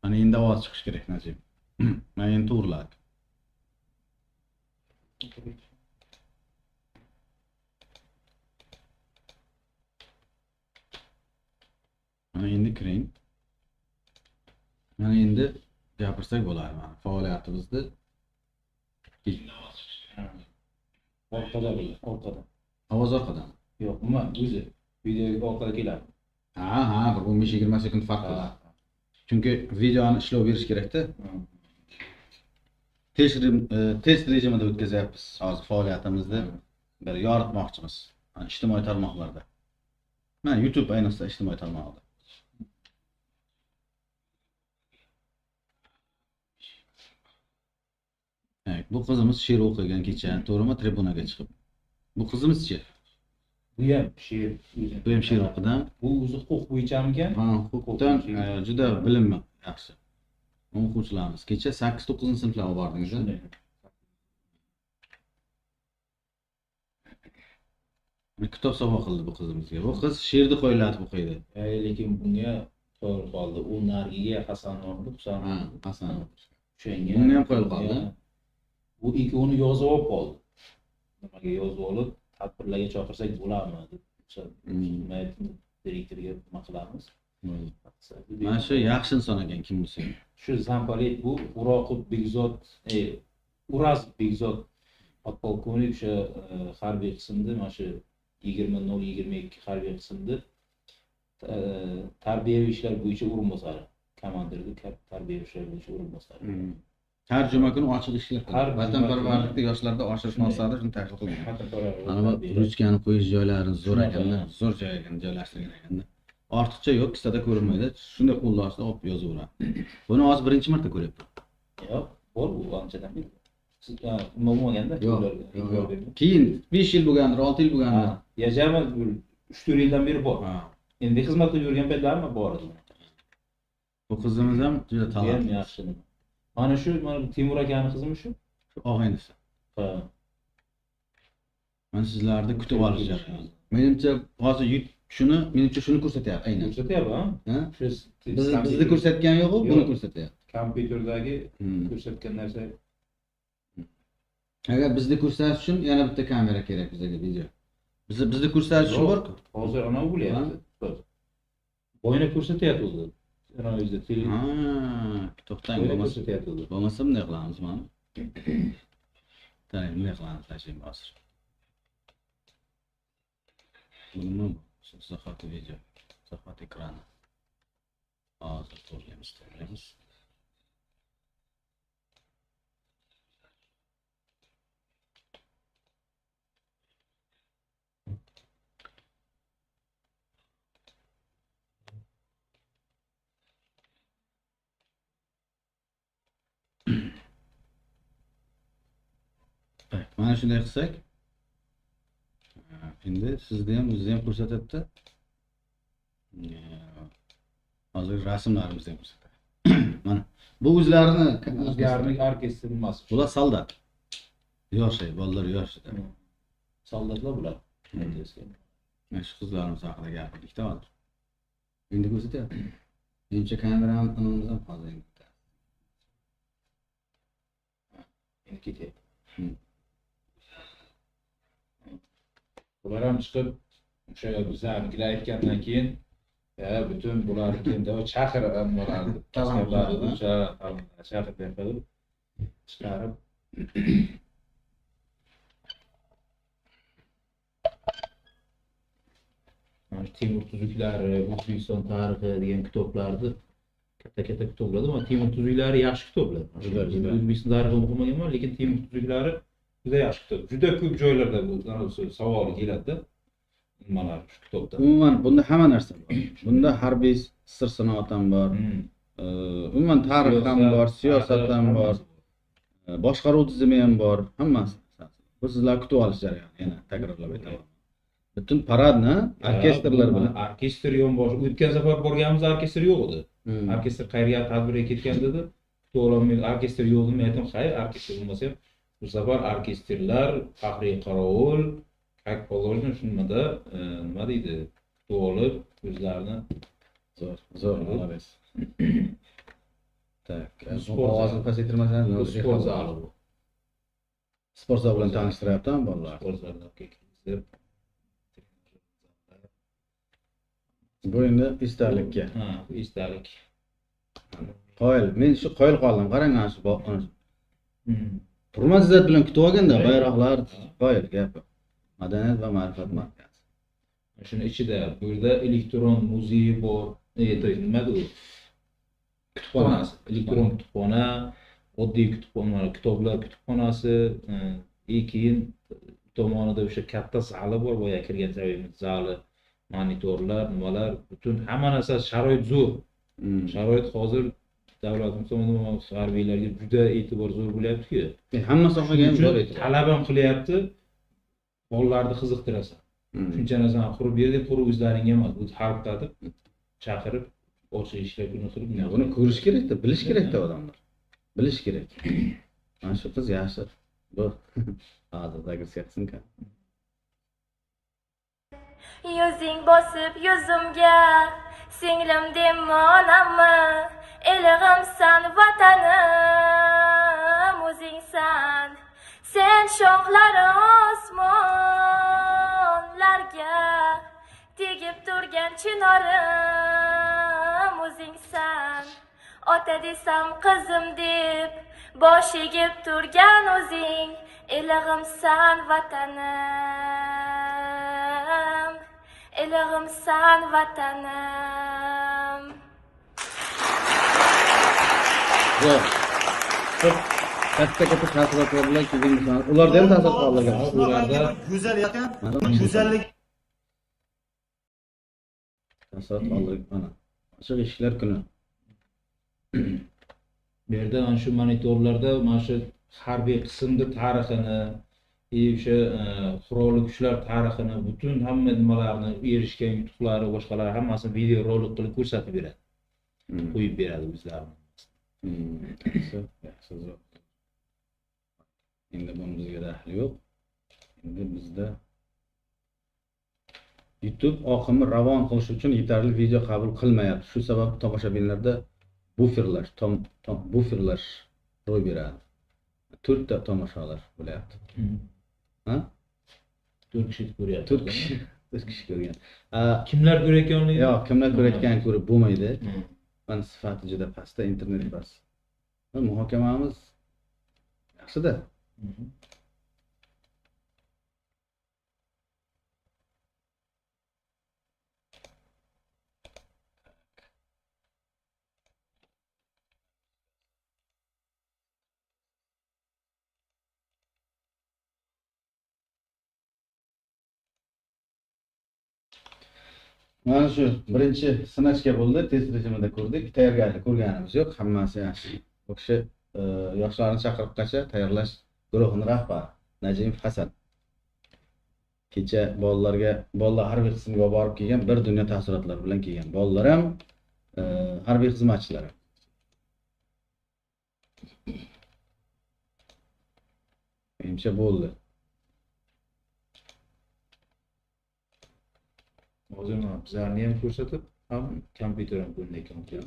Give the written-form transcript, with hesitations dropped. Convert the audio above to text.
Mana endi ovoz chiqish kerak Najib. Mana endi to'g'riladi. Mana endi kiring. Mana endi gapirsak bo'ladi mana faoliyatimizni. Orqada bo'lar, orqada. Ovoz orqadan. Yo'q, umuman o'zi videoga orqada keladi. Ha, bir 15-20 sekund farq qiladi. Chunki videoni ishlov berish kerak-da. Test rejimida o'tkazyapmiz. Hozir faoliyatimizni bir yoritmoqchimiz. Mana ijtimoiy tarmoqlarda. Mana YouTube ayniqsa ijtimoiy tarmoqda. Evet, bu qizimiz she'r o'qigan kecha, to'g'rimi, tribunaga chiqib. Bu qizimizchi? Bu ham she'r o'zi. Bu ham she'r o'qidan. Bu o'zi huquq bo'yichamikan? Ha, huquqdan juda bilimli, yaxshi. O'quvchilarimiz kecha 8-9 sinflarga bordingiz. Kitob sovg'a qildi bu qizimizga. Bu qiz she'rni qo'yiladi o'qiydi. Lekin bunga to'g'ri qoldi. U Nargiga Hasanovni, Ha, Hasan. O'shanga. Bunga ham qo'yilib qoldi. Bu ikkovini yozib olib qoldi. Nimaga yozib olib, tadbirlarga chaqirsak bo'ladimi deb. Direktorga nima qilamiz? Mana shu yaxshi inson ekan, kim bo'lsa. Shu Zampalet bu Uroqov Begzod, Urazov Begzod podpolkovnik o'sha harbiy qismda, mana shu 20022 harbiy qismda tarbiyaviy ishlar bo'yicha o'rinbosari, komandirdi, tarbiyaviy ishlar bo'yicha o'rinbosari. Har juma kuni ochiq ishlar qiladi. Vatanparvarlikda yoshlarda oshirish maqsadida shuni tashkil qilgan. Mana bu ruchkani qo'yish joylari zo'r ekanda, zo'r joyga joylashtirgan ekanda. Ortiqcha yo'q, kisada ko'rinmaydi. Shunday qo'lni ostida olib yozaveradi. Buni hozir birinchi marta ko'ryapman. Yo'q, bor u anchadan beri. Siz nima bo'lmaganda? Yo'q. Keyin 5 yil bo'lgandir, 6 yil bo'lgandir. Yajami 3-4 yildan beri bor. Endi xizmat qilib yurgan paytlarmi bor edi. Bu qizimiz ham juda talantli. Yaxshi. Mana shu, mana Timur akaning qizimi shu? Shu og'aynisi. Ha. Mana sizlarni kutib olish jarayoni. Menimcha hozir menimcha shuni ko'rsatyapti aynan. Ko'rsatyapti, ha? Bizni ko'rsatgan yo'q, buni ko'rsatyapti. Kompyuterdagi ko'rsatgan narsa. Agar bizni ko'rsatish uchun yana bitta kamera kerak bizga video. Bizni ko'rsatish uchun bor-ku. Hozir ana bo'lyapti. Boyni ko'rsatyapti o'zi. Ana o'zida Ha, to'xtang bo'lmasa bunday qilamiz mana. Ta'lim bunday qilamiz tashin hozir. Nima bu? Saxoti video, saxot ekrani. Hozir to'g'rilaymiz. Mana shunday qilsak, endi sizni ham o'zingizni ham ko'rsatadi. Hozir rasmlarimizni ham ko'rsatadi. Mana bu o'zlarining orkestri emas. Bular soldat. Yosh, bolalar yosh. Soldatlar bular. Mana shu qizlarimiz haqida gapirdik-da hozir. Endi ko'rsatyapti. Menimcha kamerani ham hozir endi. Endi ketyapti. Bular ham chiqib, o'sha bizlarnikilar aytgandan keyin, butun bularni endi chaqirib bo'lardi. Chaqirib berib, chiqarib. Mana Timur tuzuklari, O'zbekiston tarixi degan kitoblarni katta kitoblarda, mana Timur tuzuklari yaxshi kitoblar. O'zbekiston tarixini o'qimaganman, lekin Timur tuzuklari juda yaxshi kitob. Juda ko'p joylarda bu savol keladi-da. Nimalar shu kitobda. Umuman bunda hamma narsa bor. Bunda harbiy sir-sinoat ham bor. Umuman tarix ham bor, siyosat ham bor. Boshqaruv tizimi ham bor, hammasi. Bu sizlar kutib olish jarayoni, yana takrorlab aytaman. Butun paradni orkestrlar bilan. Orkestr ham bor. O'tgan safar borganimizda orkestr yo'q edi. Orkestr qayerga tadbirga ketgan dedi. Kutib ololmay orkestr yo'q deb aytdim. Xayr, orkestr bo'lmasa ham bu safar orkestrlar, faxriy qorovul, kak polovni shunmada nima deydi, kutib olib o'zlarini zo'r olamiz. Tak. Sport Ovozini pasaytirmasangiz Bu spor zali bu. Sport zal bilan tanishtiryaptimi bolalar? Spor zalida kirgizib. Bu endi istarlikka. Ha, bu istalik. Qoyil, men shu qoyil qoldim. Qarang ana shu Hmm. Hurmat izzat bilan kutib olganda bayroqlar qoyil gapi. Madaniyat va ma'rifat markazi. Shuni ichida bu yerda elektron muzey bor. Nima bu? Kutubxonasi, elektron kutubxona, oddiy kutubxona, kitoblar kutubxonasi, keyin tomonida o'sha katta zali bor, boya kirgan joyimiz zali, monitorlar, nimalar, butun hamma narsa sharoit zo'r. Sharoit hozir davlatimiz tomonidan harbiylarga juda e'tibor zo'r bo'lyapti-ku. Hamma sohaga ham zo'r e'tibor. Talab ham qilyapti. Bolalarni qiziqtirasan. Shuncha narsani qurib berdik, qurib o'zlaring emas, o'z xalqni chaqirib ochiq ishlar kuni qilib. Buni ko'rish kerak-da, bilish kerak-da odamlar. Bilish kerak. Mana shu qiz yaxshi. Bu hozir zagresiyasin-ka. Yuzing bosib yuzimga, singlim demma onammi, elig'imsan vatanim, o'zingsan. Sen shohlari osmonlarga tegib turgan chinorim, o'zingsan. Ota desam qizim deb bosh egib turgan o'zing, elig'imsan vatanim, elig'imsan vatanim. Zo'r. Katta taassurotlar bilan kelgan ularda ham ta'sir qoldirgan. Ularda Go'zal ekan, go'zallik ta'sir qoldirgan mana. Ochiq eshiklar kuni. bu yerda mana shu monitorlarda mana shu harbiy qismni tarixini, o'sha qurolli kuchlar tarixini, butun hamma nimalarni, erishgan yutuqlari, boshqalari hammasini video rolik qilib ko'rsatib beradi. Qo'yib beradi o'zlarini. Yaxshi zo'r. Endi bu bizga daxli yo'q. Endi bizda YouTube oqimi ravon qilish uchun yetarli video qabul qilmayapti. Shu sababli tomoshabinlarda bufferlash ro'y beradi. 4 ta tomoshalar bo'lyapti. Ha? 4 kishi ko'ryapti. 4 kishi ko'rgan. Kimlar ko'rayotganligi? Yo'q, kimlar ko'rayotganini ko'rib bo'lmaydi. Mana sifati juda pastda, internet bas. Muhokamamiz yaxshi-da. Mana shu birinchi sinashga bo'ldi, test rejimida ko'rdik. Tayyorgarlik ko'rganimiz yo'q, hammasi yaxshi. Bu kishi yoshlarni chaqiriqqacha tayyorlash guruhining rahbari Najimov Hasan. Kecha bolalar harbiy qismga borib kelgan, bir dunyo taassurotlar bilan kelgan. Bolalar ham harbiy xizmatchilar. Menimcha bo'ldi. Hozir mana bizlarni ham ko'rsatib, ham kompyuter ham ko'rinayotgan.